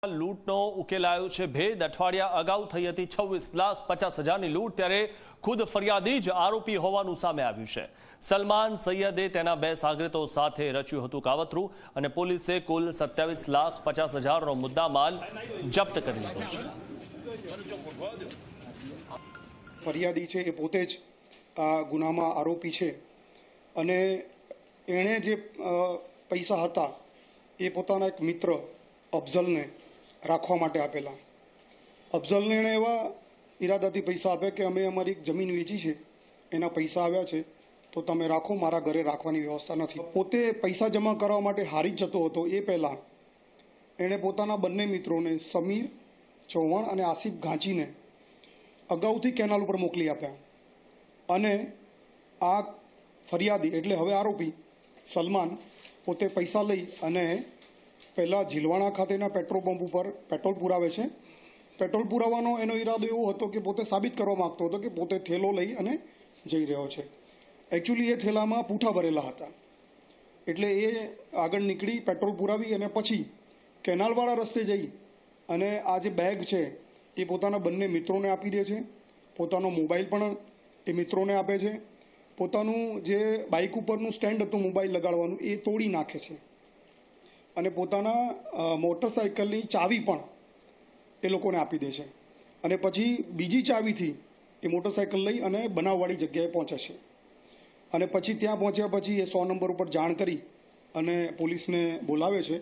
લૂંટનો ઉકેલાયો છે ભેદ। અઠવાડિયા અગાઉ થઈ હતી 26,50,000ની લૂંટ, ત્યારે ખુદ ફરિયાદી જ આરોપી હોવાનું સામે આવ્યું છે। સલમાન સૈયદે તેના બે સાગરીતો સાથે રચ્યું હતું કાવતરું અને પોલીસે કુલ 27,50,000નો મુદ્દામાલ જપ્ત કરી લીધો છે। ફરિયાદી છે એ પોતે જ આ ગુનામાં આરોપી છે અને એણે જે પૈસા હતા એ પોતાના એક મિત્ર અફઝલને રાખવા માટે આપેલા। અફઝલને એણે એવા ઈરાદાથી પૈસા આપ્યા કે અમે અમારી એક જમીન વેચી છે, એના પૈસા આવ્યા છે તો તમે રાખો, મારા ઘરે રાખવાની વ્યવસ્થા નથી। પોતે પૈસા જમા કરવા માટે હારી જતો હતો એ પહેલાં એણે પોતાના બંને મિત્રોને સમીર ચૌહાણ અને આસિફ ઘાંચીને અગાઉથી કેનાલ ઉપર મોકલી આપ્યા અને આ ફરિયાદી એટલે હવે આરોપી સલમાન પોતે પૈસા લઈ અને પહેલાં ઝીલવાણા ખાતેના પેટ્રોલ પંપ ઉપર પેટ્રોલ પુરાવે છે। પેટ્રોલ પુરાવાનો એનો ઈરાદો એવો હતો કે પોતે સાબિત કરવા માગતો હતો કે પોતે થેલો લઈ અને જઈ રહ્યો છે। એકચ્યુઅલી એ થેલામાં પૂંઠા ભરેલા હતા, એટલે એ આગળ નીકળી પેટ્રોલ પુરાવી અને પછી કેનાલવાળા રસ્તે જઈ અને આ જે બેગ છે એ પોતાના બંને મિત્રોને આપી દે છે। પોતાનો મોબાઈલ પણ એ મિત્રોને આપે છે। પોતાનું જે બાઇક ઉપરનું સ્ટેન્ડ હતું મોબાઈલ લગાડવાનું એ તોડી નાખે છે અને પોતાના મોટરસાઇકલની ચાવી પણ એ લોકોને આપી દે છે અને પછી બીજી ચાવીથી એ મોટરસાઇકલ લઈ અને બનાવવાળી જગ્યાએ પહોંચે છે અને પછી ત્યાં પહોંચ્યા પછી એ 100 નંબર ઉપર જાણ કરી અને પોલીસને બોલાવે છે।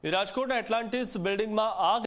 રાજકોટના એટલાન્ટિસ બિલ્ડિંગમાં આગ